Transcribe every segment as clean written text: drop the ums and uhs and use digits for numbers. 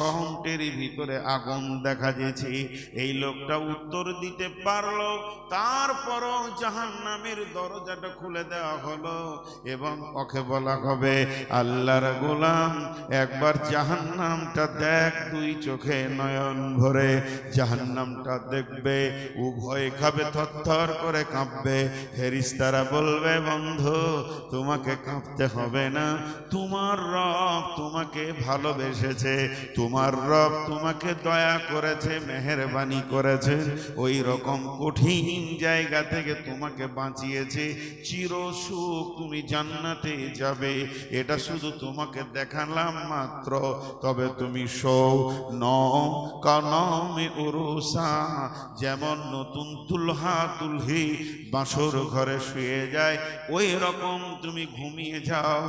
শহরটির ভিতরে আগুন দেখা যেছে। এই লোকটা উত্তর দিতে পারলো, তারপরও জাহান্নামের দরজাটা খুলে দেওয়া হলো এবং ওকে বলা হবে, আল্লাহর গোলাম একবার জাহান্নামটা দেখ, দুই চোখে নয়ন ভরে জাহান্নামটা দেখবে, উভয় খাবে, থরথর করে কাঁপবে। ফেরেশতারা বলবে, বন্ধু তোমাকে কাঁপতে হবে না, তোমার রব তোমাকে ভালোবেসেছে, তোমার রব তোমাকে দয়া করেছে, মেহেরবানি করেছে, ওই রকম কঠিন জায়গা থেকে তোমাকে বাঁচিয়েছে, চির সুখ, তুমি জান্নাতে যাবে। এটা শুধু তোমাকে দেখালাম মাত্র, তবে তুমি শোও নও কানমে উরুসা, যেমন নতুন দুলহা দুলহি বাসর ঘরে শুয়ে যায়, ওই রকম তুমি ঘুমিয়ে যাও।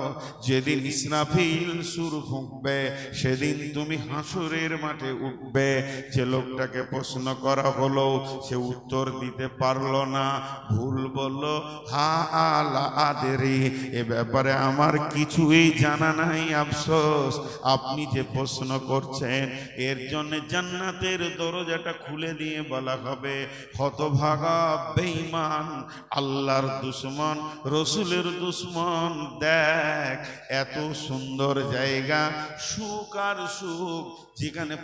যেদিন ইসরাফিল সুর ফুঁকবে সেদিন তুমি হাসরের মাঠে উঠবে। যে লোকটাকে প্রশ্ন করা হলো সে উত্তর দিতে পারলো না, ভুল বলল, হা আলা আদেরি, এ ব্যাপারে আমার কিছুই জানা নাই, আফসোস। আপনি যে প্রশ্ন করছেন এর জন্য জান্নাতের দরজাটা খুলে দিয়ে বলা হবে, হতভাগা বেঈমান, আল্লাহর দুশমন, রসুলের দুশমন, দেখ এত সুন্দর জায়গা, সুখ আর সুখ, যেখানে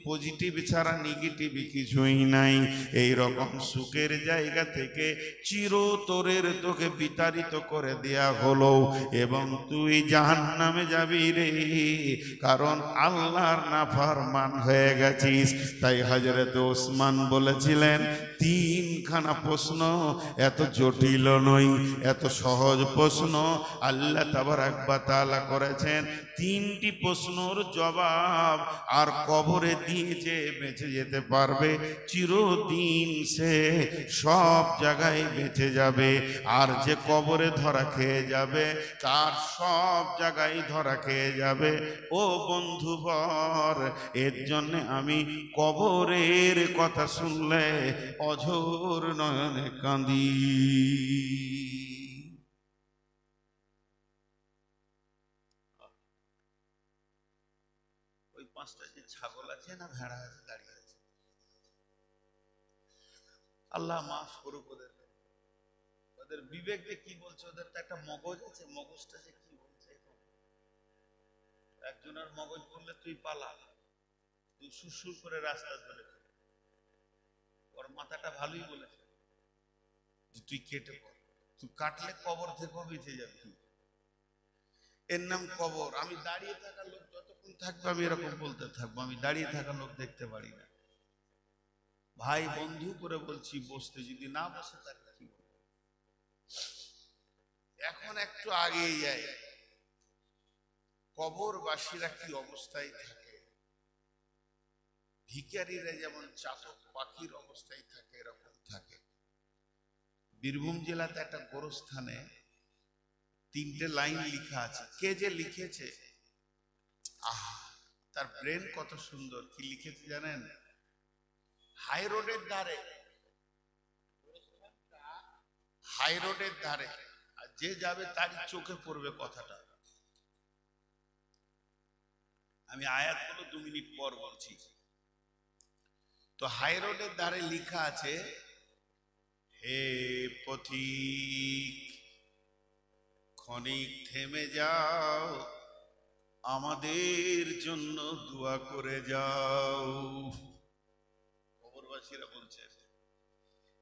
পজিটিভ ছাড়া নেগেটিভ কিছুই নাই, এই রকম সুখের জায়গা থেকে চিরতরের তোকে বিতাড়িত করে দেয়া হলো এবং তুই জাহান্নামে যাবি রে, কারণ আল্লাহর নাফরমান হয়ে গেছিস। তাই হযরত ওসমান বলেছিলেন, তিনখানা প্রশ্ন এত জটিল নয়, এত সহজ প্রশ্ন আল্লাহ তাবারক ওয়া তাআলা করেছেন। তিনটি প্রশ্নের জবাব আর কবরে দিয়ে যে বেঁচে যেতে পারবে, চিরদিন সে সব জায়গায় বেঁচে যাবে, আর যে কবরে ধরা খেয়ে যাবে তার সব জায়গায় ধরা খেয়ে যাবে। ও বন্ধুবর, এর জন্য আমি কবরের কথা শুনলে অঝোর নয়নে কাঁদি। ওই পাঁচটা যে ছাগল আছে না, ভেড়া আছে, দাঁড়িয়ে আছে, আল্লাহ মাফ করুক ওদের, ওদের বিবেক যে কি বলছে, ওদের তো একটা মগজ আছে, মগজটা যে কি বলছে। একজনের মগজ বললে তুই পালা, তুই সুসুর করে রাস্তা ধরে, ওর মাথাটা ভালোই বলেছে যে তুই কেটে পড়, তুই কাটলে কবর থেকেও বেঁচে যাবি, এর নাম কবর। আমি দাঁড়িয়ে থাকা লোক যতক্ষণ থাকবে আমি এরকম বলতে থাকবো, আমি দাঁড়িয়ে থাকা লোক দেখতে পারি না। ভাই বন্ধু করে বলছি, বসতে যদি না বসে তাহলে কি বলবো। এখন একটু আগেই যাই, কবরবাসীরা কি অবস্থায় থাকে, ভিখারীরা যেমন চাতক পাখির অবস্থায় থাকে এরকম থাকে। বীরভূম জেলাতে একটা গোরস্থানে তিনটে লাইন লেখা আছে, কে যে লিখেছে, তার ব্রেন কত সুন্দর। কি লিখেছে জানেন? হাই রোডের ধারে, হাই রোডের ধারে, আর যে যাবে তারই চোখে পড়বে কথাটা। আমি আয়াতগুলো 2 মিনিট পর বলছি। তো হাই রোডের ধারে লেখা আছে, হে পথিক, ক্ষণিক থেমে যাও, আমাদের জন্য দোয়া করে যাও। কবরবাসীরা বলছে,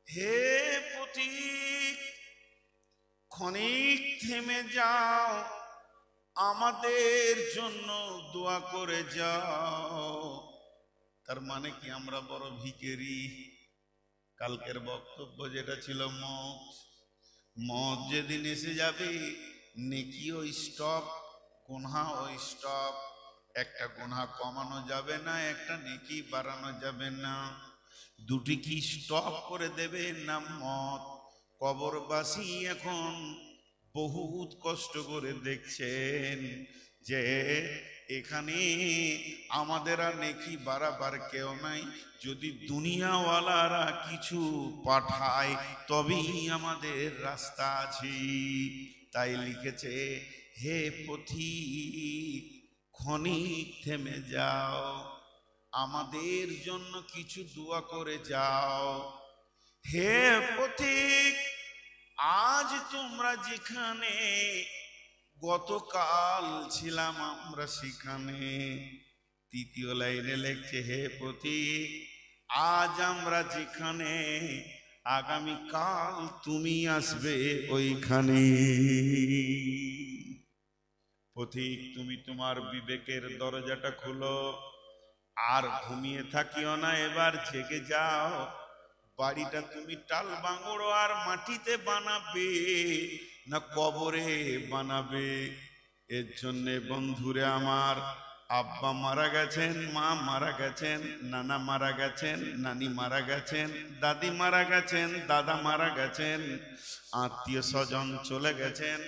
হে পথিক, ক্ষণিক থেমে যাও, আমাদের জন্য দোয়া করে যাও। তার মানে কি আমরা বড় ভিখারি? কালকের বক্তব্য যেটা ছিল মত, মত যেদিন এসে যাবে নেকিও স্টপ, গুনাহও স্টপ। একটা গুনাহ কমানো যাবে না, একটা নেকি বাড়ানো যাবে না, দুটি কি স্টপ করে দেবে না মত। কবরবাসী এখন বহুত কষ্ট করে দেখছেন যে এখানে আমাদের আর নেকি বাড়াবার কেউ নাই, যদি দুনিয়াওয়ালারা কিছু পাঠায় তবেই আমাদের রাস্তা আছে। তাই লিখেছে, হে পথিক, ক্ষণিক থেমে যাও, আমাদের জন্য কিছু দোয়া করে যাও। হে পথিক, আজ তোমরা যেখানে, গতকাল ছিলাম আমরা সেখানে। তৃতীয় লাইনে লিখছে, হে পথিক, আজ আমরা যেখানে, আগামীকাল তুমি আসবে ওইখানে। পথিক, তুমি তোমার বিবেকের দরজাটা খুলো, আর ঘুমিয়ে থাকিও না, এবার জেগে যাও। বাড়িটা তুমি টাল বাঙড়ো আর মাটিতে বানাবে না কবরে বানাবে? এর জন্যে বন্ধুরে আমার, আব্বা মারা গেছেন, মা মারা গেছেন, নানা মারা গেছেন, নানি মারা গেছেন, দাদি মারা গেছেন, দাদা মারা গেছেন, আত্মীয় স্বজন চলে গেছেন।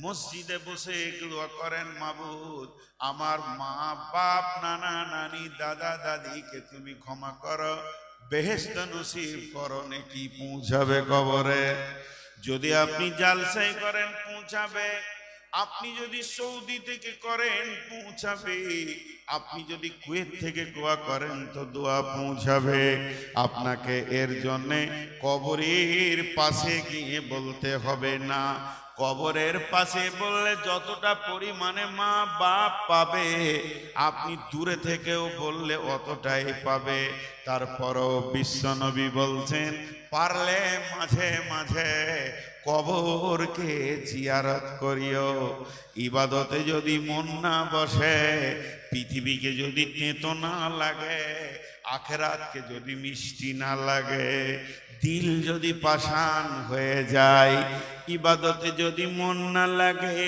মসজিদে বসে দোয়া করেন, মাবুদ আমার মা বাপ, নানা নানি, দাদা দাদিকে তুমি ক্ষমা করো, বেহেশত নসিব করো, নেকি পৌঁছাবে কবরে। যদি আপনি জালসাই করেন পৌঁছাবে, আপনি যদি সৌদি থেকে করেন পৌঁছাবে, আপনি যদি কুয়েত থেকে দোয়া করেন তো দোয়া পৌঁছাবে। আপনাকে এর জন্যে কবরের পাশে গিয়ে বলতে হবে না। কবরের পাশে বললে যতটা পরিমাণে মা বাপ পাবে, আপনি দূরে থেকেও বললে অতটাই পাবে। তারপরও বিশ্বনবী বলছেন, পারলে মাঝে মাঝে কবরকে জিয়ারত করিও। ইবাদতে যদি মন না বসে, পৃথিবীকে যদি তেতো না লাগে, আখেরাতকে যদি মিষ্টি না লাগে, দিল যদি পাষাণ হয়ে যায়, ইবাদতে যদি মন না লাগে,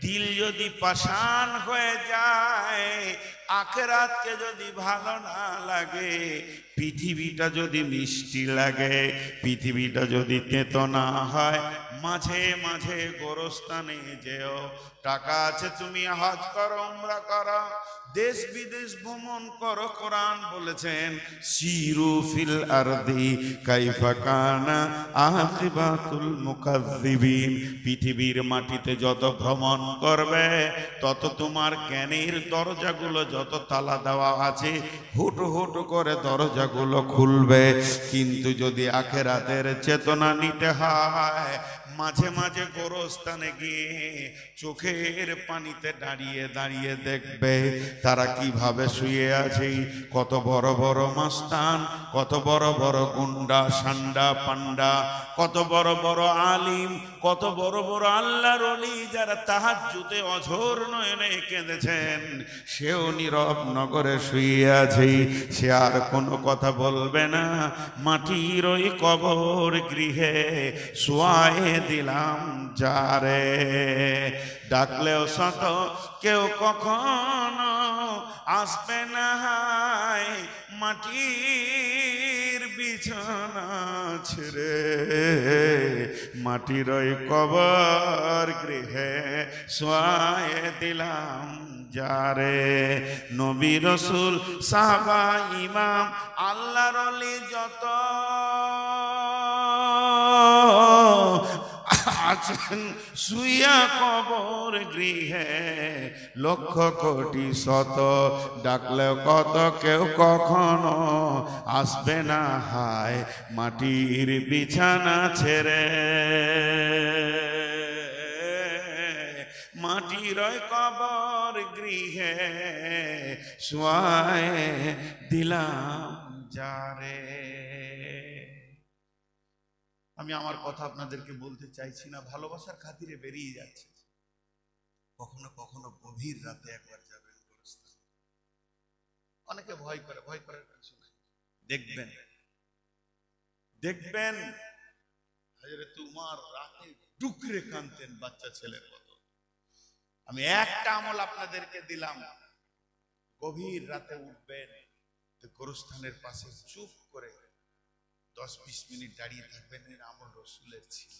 দিল যদি পাষাণ হয়ে যায়, আখেরাতকে যদি ভালো না লাগে, পৃথিবীটা যদি মিষ্টি লাগে, পৃথিবীটা যদি তেতো না হয়, মাঝে মাঝে গোরস্থানে যেও। টাকা আছে তুমি হজ করো, উমরা করো, দেশ বিদেশ ভ্রমণ করো। কোরআন বলেছেন, সিরু ফিল আরদি কাইফা কানা আকিবাতুল মুকাজ্জিবিন। পৃথিবীর মাটিতে যত ভ্রমণ করবে, তত তোমার জ্ঞানের দরজাগুলো যত তালা দেওয়া আছে, হুটু হুটু করে দরজাগুলো খুলবে। কিন্তু যদি আখিরাতের চেতনা নিতে হয়, মাঝে মাঝে গোরস্থানে গিয়ে চোখের পানিতে দাঁড়িয়ে দাঁড়িয়ে দেখবে তারা কিভাবে শুয়ে আছে। কত বড় বড় মাস্তান, কত বড় বড় গুন্ডা, সান্ডা পান্ডা, কত বড় বড় আলিম, কত বড় বড় আল্লাহর ওলি, যারা তাহাজ্জুদে অঝোর নয়নে কেঁদেছেন, সেও নীরব নগরে শুয়ে আছে। সে আর কোনো কথা বলবে না। মাটির ওই কবর গৃহে শোয়ায়ে দিলাম যারে, ডাকলেও শত কেউ কখনো আসবে না। মাটির বিছানা ছেড়ে, মাটির ওই কবর গৃহে শোয়ায়ে দিলাম যারে। নবী রাসূল সাহাবা ইমাম আল্লাহর ওলি যত আছেন শুইয়া কবর গৃহে, লক্ষ কোটি শত ডাকলে কত কেউ কখনো আসবে না। হায় মাটির বিছানা ছেড়ে, মাটির কবর গৃহে শোয়ায়ে দিলাম যারে। আমি আমার কথা আপনাদেরকে বলতে চাইছি না, ভালোবাসার খাতিরে বেরিয়ে যাচ্ছে। কখনো কখনো গভীর রাতে একবার যাবেন গোরস্থানে। অনেকে ভয় করে, ভয় করার কিছু নাই। দেখবেন দেখবেন হযরত উমর রাতে ডুকরে কাঁদতেন বাচ্চা ছেলের মতো। আমি একটা আমল আপনাদেরকে দিলাম, গভীর রাতে উঠবেন, গোরস্থানের পাশে চুপ করে 10-20 মিনিট দাঁড়িয়ে থাকবেন। এর আমল রাসূলের ছিল,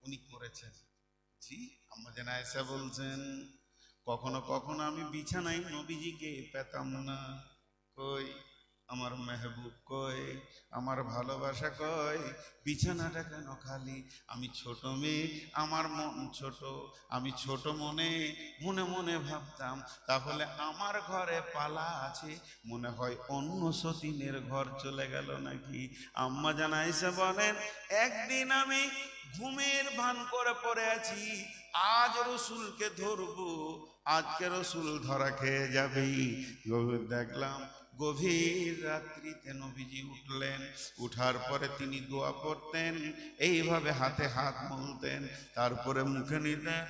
উনি করেছেন। জি, আম্মা জান আয়েশা বলছেন, কখনো কখনো আমি বিছানায় নবীজিকে পেতাম না। কই আমার মেহবুব কই, আমার ভালোবাসা কই, বিছানাটা কেন খালি? আমি ছোট মেয়ে, আমার মন ছোট, আমি ছোট মনে মনে মনে ভাবতাম তাহলে আমার ঘরে পালা আছে, মনে হয় অন্য সতীনের ঘর চলে গেল নাকি। আম্মা জান আয়েশা বলেন, একদিন আমি ঘুমের ভান করে পড়ে আছি, আজ রসুলকে ধরবো, আজকে রসুল ধরা খেয়ে যাবে। দেখলাম গভীর রাত্রিতে নবীজি উঠলেন, উঠার পরে তিনি দোয়া পড়তেন, এইভাবে হাতে হাত মলতেন, তারপরে মুখে নিতেন।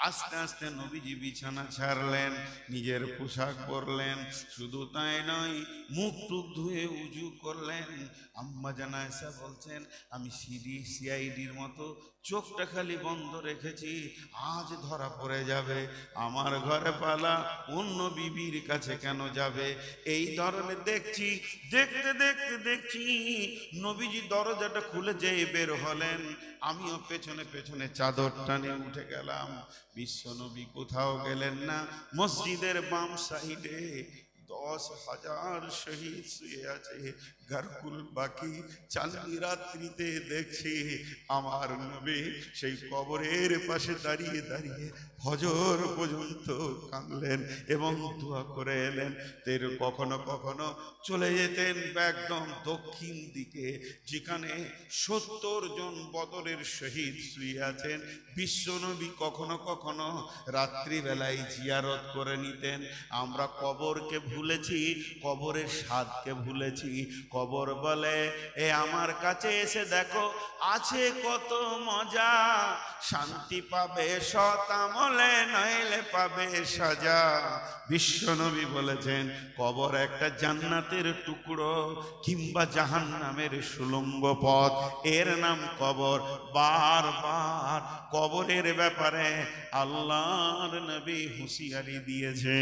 আস্তে আস্তে নবীজি বিছানা ছাড়লেন, নিজের পোশাক পরলেন, শুধু তাই নয় মুখ টুক ধুয়ে উজু করলেন। আম্মা জান আয়েশা বলছেন, আমি সিআইডির মতো চোখটা খালি বন্ধ রেখেছি, আজ ধরা পড়ে যাবে, আমার ঘরে পালা অন্য বিবির কাছে কেন যাবে। এই ধরনের দেখছি, দেখতে দেখতে দেখছি নবীজি দরজাটা খুলে যেয়ে বের হলেন, আমিও পেছনে পেছনে চাদর টানে উঠে গেলাম। বিশ্ব নবী কোথাও গেলেন না, মসজিদের বাম সাইডে 10,000 শহীদ শুয়ে আছে গারকুল বাকি। চাঁদনি রাত্রিতে দেখছি আমার নবী সেই কবরের পাশে দাঁড়িয়ে দাঁড়িয়ে ফজর পর্যন্ত কাঁদলেন এবং দোয়া করে এলেন। তের কখনো কখনো চলে যেতেন একদম দক্ষিণ দিকে, যেখানে 70 জন বদরের শহীদ শুয়ে আছেন। বিশ্বনবী কখনো কখনো রাত্রিবেলায় জিয়ারত করে নিতেন। আমরা কবরকে ভুলেছি, কবরের স্বাদকে ভুলেছি। কবর বলে, এ আমার কাছে এসে দেখো আছে কত মজা, শান্তি পাবে সৎ আমলে, নইলে পাবে সাজা। বিশ্বনবী বলেছেন, কবর একটা জান্নাতের টুকরো কিংবা জাহান্নামের সুলঙ্গ পথ, এর নাম কবর। বারবার কবরের ব্যাপারে আল্লাহর নবী হুঁশিয়ারি দিয়েছে।